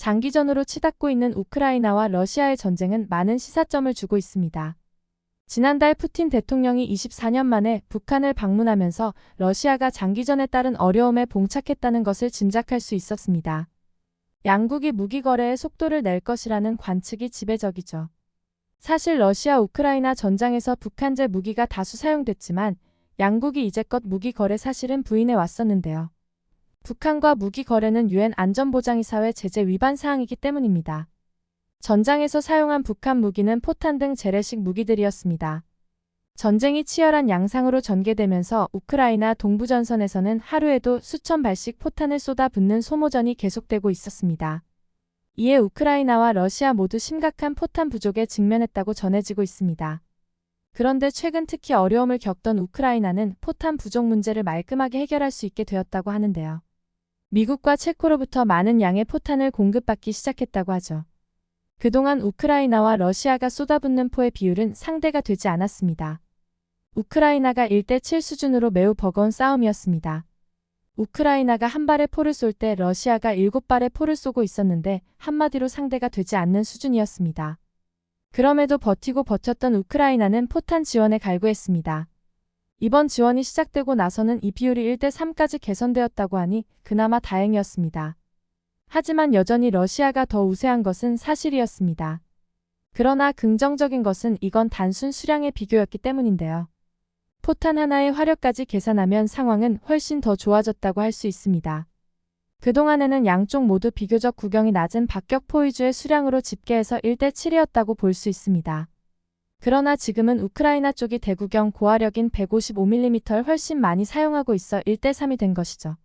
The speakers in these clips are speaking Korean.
장기전으로 치닫고 있는 우크라이나와 러시아의 전쟁은 많은 시사점을 주고 있습니다. 지난달 푸틴 대통령이 24년 만에 북한을 방문하면서 러시아가 장기전에 따른 어려움에 봉착했다는 것을 짐작할 수 있었습니다. 양국이 무기 거래에 속도를 낼 것이라는 관측이 지배적이죠. 사실 러시아 우크라이나 전장에서 북한제 무기가 다수 사용됐지만 양국이 이제껏 무기 거래 사실은 부인해 왔었는데요. 북한과 무기 거래는 유엔 안전보장이사회 제재 위반 사항이기 때문입니다. 전장에서 사용한 북한 무기는 포탄 등 재래식 무기들이었습니다. 전쟁이 치열한 양상으로 전개되면서 우크라이나 동부전선에서는 하루에도 수천 발씩 포탄을 쏟아붓는 소모전이 계속되고 있었습니다. 이에 우크라이나와 러시아 모두 심각한 포탄 부족에 직면했다고 전해지고 있습니다. 그런데 최근 특히 어려움을 겪던 우크라이나는 포탄 부족 문제를 말끔하게 해결할 수 있게 되었다고 하는데요. 미국과 체코로부터 많은 양의 포탄을 공급받기 시작했다고 하죠. 그동안 우크라이나와 러시아가 쏟아붓는 포의 비율은 상대가 되지 않았습니다. 우크라이나가 1대7 수준으로 매우 버거운 싸움이었습니다. 우크라이나가 한 발의 포를 쏠 때 러시아가 7발의 포를 쏘고 있었는데 한마디로 상대가 되지 않는 수준이었습니다. 그럼에도 버티고 버텼던 우크라이나는 포탄 지원에 갈구했습니다. 이번 지원이 시작되고 나서는 이 비율이 1대3까지 개선되었다고 하니 그나마 다행이었습니다. 하지만 여전히 러시아가 더 우세한 것은 사실이었습니다. 그러나 긍정적인 것은 이건 단순 수량의 비교였기 때문인데요. 포탄 하나의 화력까지 계산하면 상황은 훨씬 더 좋아졌다고 할 수 있습니다. 그동안에는 양쪽 모두 비교적 구경이 낮은 박격포 위주의 수량으로 집계해서 1대7이었다고 볼 수 있습니다. 그러나 지금은 우크라이나 쪽이 대구경 고화력인 155mm를 훨씬 많이 사용하고 있어 1대3이 된 것이죠.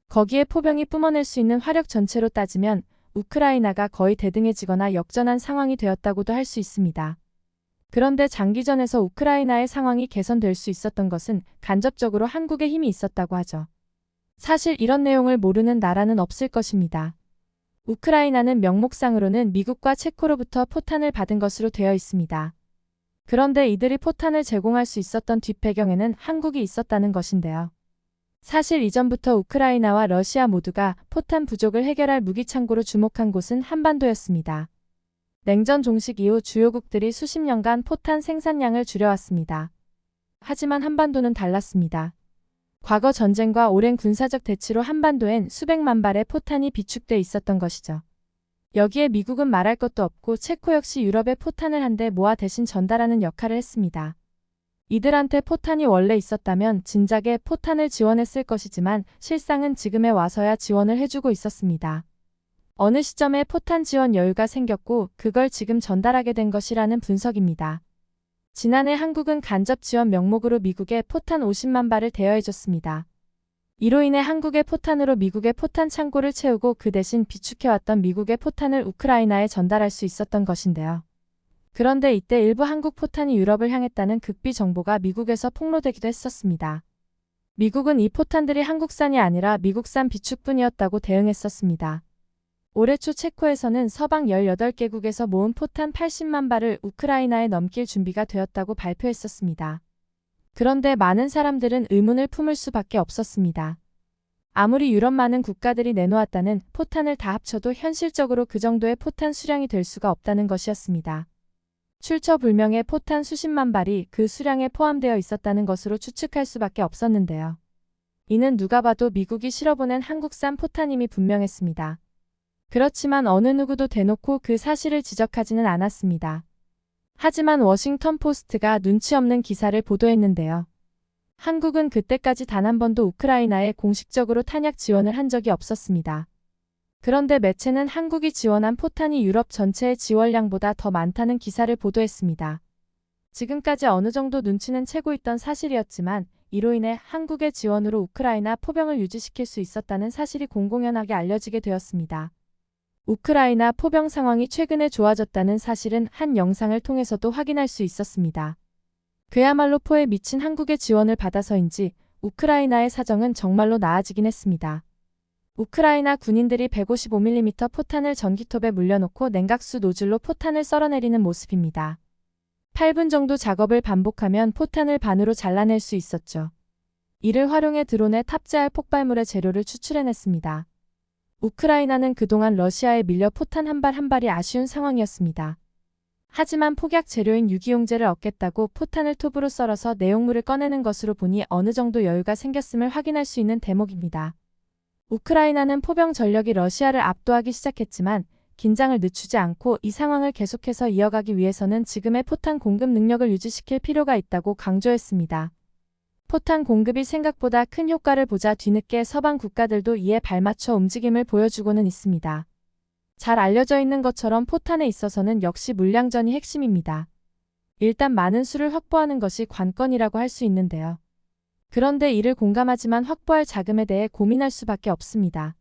거기에 포병이 뿜어낼 수 있는 화력 전체로 따지면 우크라이나가 거의 대등해지거나 역전한 상황이 되었다고도 할 수 있습니다. 그런데 장기전에서 우크라이나의 상황이 개선될 수 있었던 것은 간접적으로 한국의 힘이 있었다고 하죠. 사실 이런 내용을 모르는 나라는 없을 것입니다. 우크라이나는 명목상으로는 미국과 체코로부터 포탄을 받은 것으로 되어 있습니다. 그런데 이들이 포탄을 제공할 수 있었던 뒷배경에는 한국이 있었다는 것인데요. 사실 이전부터 우크라이나와 러시아 모두가 포탄 부족을 해결할 무기창고로 주목한 곳은 한반도였습니다. 냉전 종식 이후 주요국들이 수십 년간 포탄 생산량을 줄여왔습니다. 하지만 한반도는 달랐습니다. 과거 전쟁과 오랜 군사적 대치로 한반도엔 수백만 발의 포탄이 비축돼 있었던 것이죠. 여기에 미국은 말할 것도 없고 체코 역시 유럽에 포탄을 한데 모아 대신 전달하는 역할을 했습니다. 이들한테 포탄이 원래 있었다면 진작에 포탄을 지원했을 것이지만 실상은 지금에 와서야 지원을 해주고 있었습니다. 어느 시점에 포탄 지원 여유가 생겼고 그걸 지금 전달하게 된 것이라는 분석입니다. 지난해 한국은 간접 지원 명목으로 미국에 포탄 50만 발을 대여해줬습니다. 이로 인해 한국의 포탄으로 미국의 포탄 창고를 채우고 그 대신 비축해왔던 미국의 포탄을 우크라이나에 전달할 수 있었던 것인데요. 그런데 이때 일부 한국 포탄이 유럽을 향했다는 극비 정보가 미국에서 폭로되기도 했었습니다. 미국은 이 포탄들이 한국산이 아니라 미국산 비축뿐이었다고 대응했었습니다. 올해 초 체코에서는 서방 18개국에서 모은 포탄 80만 발을 우크라이나에 넘길 준비가 되었다고 발표했었습니다. 그런데 많은 사람들은 의문을 품을 수밖에 없었습니다. 아무리 유럽 많은 국가들이 내놓았다는 포탄을 다 합쳐도 현실적으로 그 정도의 포탄 수량이 될 수가 없다는 것이었습니다. 출처불명의 포탄 수십만 발이 그 수량에 포함되어 있었다는 것으로 추측할 수밖에 없었는데요. 이는 누가 봐도 미국이 실어보낸 한국산 포탄임이 분명했습니다. 그렇지만 어느 누구도 대놓고 그 사실을 지적하지는 않았습니다. 하지만 워싱턴 포스트가 눈치 없는 기사를 보도했는데요. 한국은 그때까지 단 한 번도 우크라이나에 공식적으로 탄약 지원을 한 적이 없었습니다. 그런데 매체는 한국이 지원한 포탄이 유럽 전체의 지원량보다 더 많다는 기사를 보도했습니다. 지금까지 어느 정도 눈치는 채고 있던 사실이었지만 이로 인해 한국의 지원으로 우크라이나 포병을 유지시킬 수 있었다는 사실이 공공연하게 알려지게 되었습니다. 우크라이나 포병 상황이 최근에 좋아졌다는 사실은 한 영상을 통해서도 확인할 수 있었습니다. 그야말로 포에 미친 한국의 지원을 받아서인지 우크라이나의 사정은 정말로 나아지긴 했습니다. 우크라이나 군인들이 155mm 포탄을 전기톱에 물려놓고 냉각수 노즐로 포탄을 썰어내리는 모습입니다. 8분 정도 작업을 반복하면 포탄을 반으로 잘라낼 수 있었죠. 이를 활용해 드론에 탑재할 폭발물의 재료를 추출해냈습니다. 우크라이나는 그동안 러시아에 밀려 포탄 한 발 한 발이 아쉬운 상황이었습니다. 하지만 폭약 재료인 유기용제를 얻겠다고 포탄을 톱으로 썰어서 내용물을 꺼내는 것으로 보니 어느 정도 여유가 생겼음을 확인할 수 있는 대목입니다. 우크라이나는 포병 전력이 러시아를 압도하기 시작했지만 긴장을 늦추지 않고 이 상황을 계속해서 이어가기 위해서는 지금의 포탄 공급 능력을 유지시킬 필요가 있다고 강조했습니다. 포탄 공급이 생각보다 큰 효과를 보자 뒤늦게 서방 국가들도 이에 발맞춰 움직임을 보여주고는 있습니다. 잘 알려져 있는 것처럼 포탄에 있어서는 역시 물량전이 핵심입니다. 일단 많은 수를 확보하는 것이 관건이라고 할 수 있는데요. 그런데 이를 공감하지만 확보할 자금에 대해 고민할 수밖에 없습니다.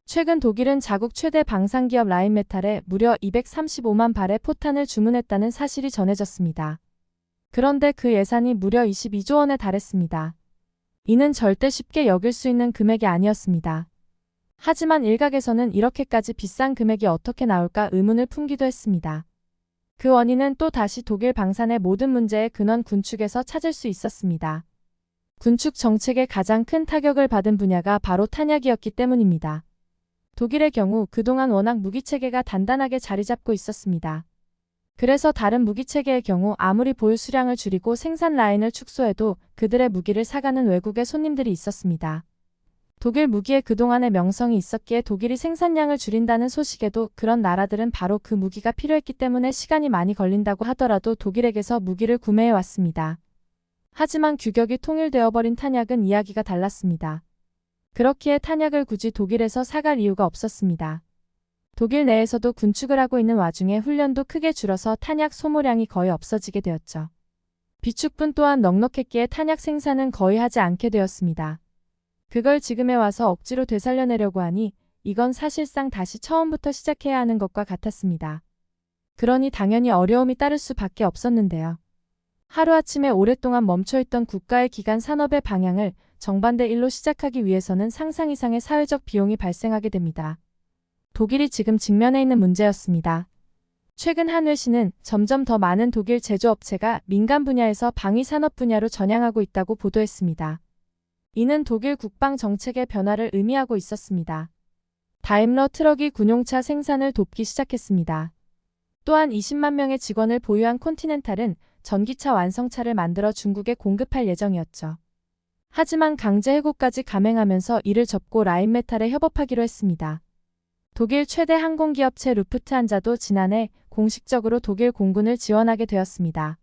최근 독일은 자국 최대 방산기업 라인메탈에 무려 235만 발의 포탄을 주문했다는 사실이 전해졌습니다. 그런데 그 예산이 무려 22조 원에 달했습니다. 이는 절대 쉽게 여길 수 있는 금액이 아니었습니다. 하지만 일각에서는 이렇게까지 비싼 금액이 어떻게 나올까 의문을 품기도 했습니다. 그 원인은 또 다시 독일 방산의 모든 문제의 근원 군축에서 찾을 수 있었습니다. 군축 정책의 가장 큰 타격을 받은 분야가 바로 탄약이었기 때문입니다. 독일의 경우 그동안 워낙 무기체계가 단단하게 자리 잡고 있었습니다. 그래서 다른 무기체계의 경우 아무리 보유 수량을 줄이고 생산 라인을 축소해도 그들의 무기를 사가는 외국의 손님들이 있었습니다. 독일 무기에 그동안의 명성이 있었기에 독일이 생산량을 줄인다는 소식에도 그런 나라들은 바로 그 무기가 필요했기 때문에 시간이 많이 걸린다고 하더라도 독일에게서 무기를 구매해 왔습니다. 하지만 규격이 통일되어버린 탄약은 이야기가 달랐습니다. 그렇기에 탄약을 굳이 독일에서 사갈 이유가 없었습니다. 독일 내에서도 군축을 하고 있는 와중에 훈련도 크게 줄어서 탄약 소모량이 거의 없어지게 되었죠. 비축분 또한 넉넉했기에 탄약 생산은 거의 하지 않게 되었습니다. 그걸 지금에 와서 억지로 되살려내려고 하니 이건 사실상 다시 처음부터 시작해야 하는 것과 같았습니다. 그러니 당연히 어려움이 따를 수밖에 없었는데요. 하루아침에 오랫동안 멈춰있던 국가의 기간 산업의 방향을 정반대 일로 시작하기 위해서는 상상 이상의 사회적 비용이 발생하게 됩니다. 독일이 지금 직면해 있는 문제였습니다. 최근 한 외신은 점점 더 많은 독일 제조업체가 민간 분야에서 방위산업 분야로 전향하고 있다고 보도했습니다. 이는 독일 국방 정책의 변화를 의미하고 있었습니다. 다임러 트럭이 군용차 생산을 돕기 시작했습니다. 또한 20만 명의 직원을 보유한 콘티넨탈은 전기차 완성차를 만들어 중국에 공급할 예정이었죠. 하지만 강제 해고까지 감행하면서 이를 접고 라인메탈에 협업하기로 했습니다. 독일 최대 항공기업체 루프트한자도 지난해 공식적으로 독일 공군을 지원하게 되었습니다.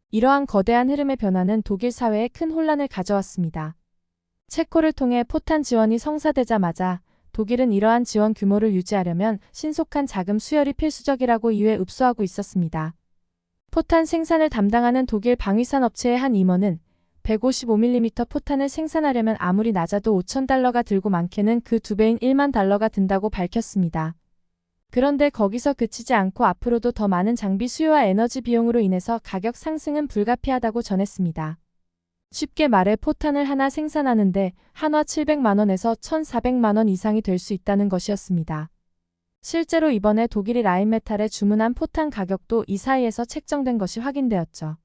이러한 거대한 흐름의 변화는 독일 사회에 큰 혼란을 가져왔습니다. 체코를 통해 포탄 지원이 성사되자마자 독일은 이러한 지원 규모를 유지하려면 신속한 자금 수혈이 필수적이라고 이유에 읍소하고 있었습니다. 포탄 생산을 담당하는 독일 방위산 업체의 한 임원은 155mm 포탄을 생산하려면 아무리 낮아도 5,000달러가 들고 많게는 그 2배인 1만 달러가 든다고 밝혔습니다. 그런데 거기서 그치지 않고 앞으로도 더 많은 장비 수요와 에너지 비용으로 인해서 가격 상승은 불가피하다고 전했습니다. 쉽게 말해 포탄을 하나 생산하는데 한화 700만원에서 1,400만원 이상이 될 수 있다는 것이었습니다. 실제로 이번에 독일이 라인메탈에 주문한 포탄 가격도 이 사이에서 책정된 것이 확인되었죠.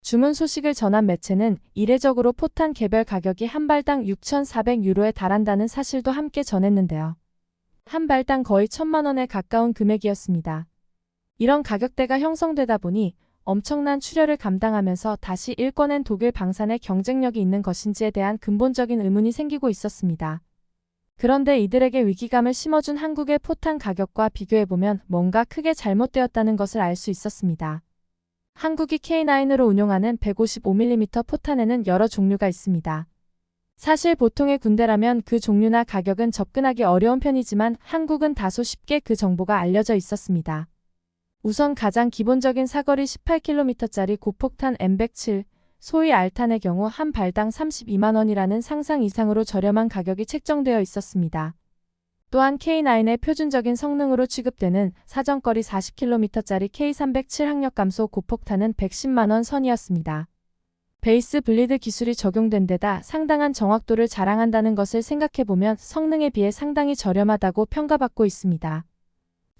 주문 소식을 전한 매체는 이례적으로 포탄 개별 가격이 한 발당 6,400유로에 달한다는 사실도 함께 전했는데요. 한 발당 거의 1,000만 원에 가까운 금액이었습니다. 이런 가격대가 형성되다 보니 엄청난 출혈을 감당하면서 다시 일궈낸 독일 방산의 경쟁력이 있는 것인지에 대한 근본적인 의문이 생기고 있었습니다. 그런데 이들에게 위기감을 심어준 한국의 포탄 가격과 비교해보면 뭔가 크게 잘못되었다는 것을 알 수 있었습니다. 한국이 K9으로 운용하는 155mm 포탄에는 여러 종류가 있습니다. 사실 보통의 군대라면 그 종류나 가격은 접근하기 어려운 편이지만 한국은 다소 쉽게 그 정보가 알려져 있었습니다. 우선 가장 기본적인 사거리 18km짜리 고폭탄 M107, 소위 알탄의 경우 한 발당 32만 원이라는 상상 이상으로 저렴한 가격이 책정되어 있었습니다. 또한 K9의 표준적인 성능으로 취급되는 사정거리 40km짜리 K307 항력감소 고폭탄은 110만 원 선이었습니다. 베이스 블리드 기술이 적용된 데다 상당한 정확도를 자랑한다는 것을 생각해보면 성능에 비해 상당히 저렴하다고 평가받고 있습니다.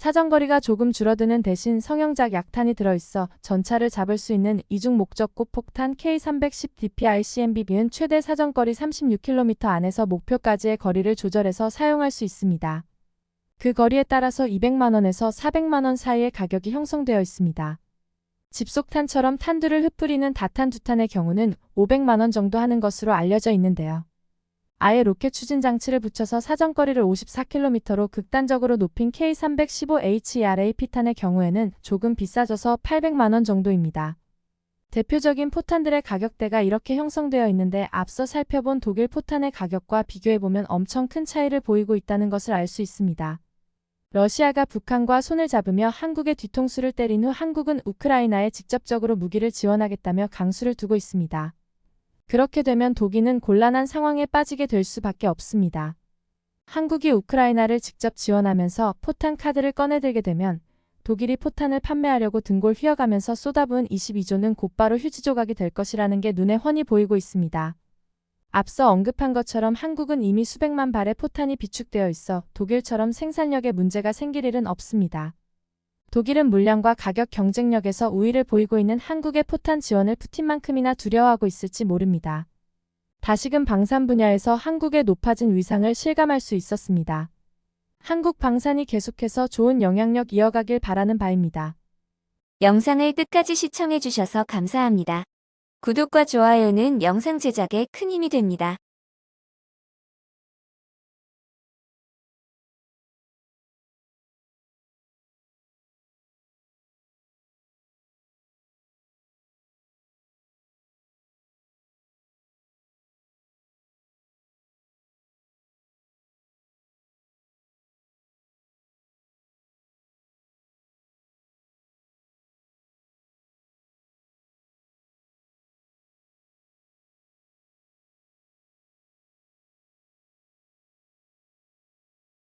사정거리가 조금 줄어드는 대신 성형작 약탄이 들어있어 전차를 잡을 수 있는 이중 목적고 폭탄 K310DPRCMB는 최대 사정거리 36km 안에서 목표까지의 거리를 조절해서 사용할 수 있습니다. 그 거리에 따라서 200만원에서 400만원 사이의 가격이 형성되어 있습니다. 집속탄처럼 탄두를 흩뿌리는 다탄 두탄의 경우는 500만원 정도 하는 것으로 알려져 있는데요. 아예 로켓 추진 장치를 붙여서 사정거리를 54km로 극단적으로 높인 K315HERAP탄의 경우에는 조금 비싸져서 800만원 정도입니다. 대표적인 포탄들의 가격대가 이렇게 형성되어 있는데 앞서 살펴본 독일 포탄의 가격과 비교해보면 엄청 큰 차이를 보이고 있다는 것을 알 수 있습니다. 러시아가 북한과 손을 잡으며 한국의 뒤통수를 때린 후 한국은 우크라이나에 직접적으로 무기를 지원하겠다며 강수를 두고 있습니다. 그렇게 되면 독일은 곤란한 상황에 빠지게 될 수밖에 없습니다. 한국이 우크라이나를 직접 지원하면서 포탄 카드를 꺼내들게 되면 독일이 포탄을 판매하려고 등골 휘어가면서 쏟아부은 22조는 곧바로 휴지 조각이 될 것이라는 게 눈에 훤히 보이고 있습니다. 앞서 언급한 것처럼 한국은 이미 수백만 발의 포탄이 비축되어 있어 독일처럼 생산력에 문제가 생길 일은 없습니다. 독일은 물량과 가격 경쟁력에서 우위를 보이고 있는 한국의 포탄 지원을 푸틴만큼이나 두려워하고 있을지 모릅니다. 다시금 방산 분야에서 한국의 높아진 위상을 실감할 수 있었습니다. 한국 방산이 계속해서 좋은 영향력 이어가길 바라는 바입니다. 영상을 끝까지 시청해주셔서 감사합니다. 구독과 좋아요는 영상 제작에 큰 힘이 됩니다.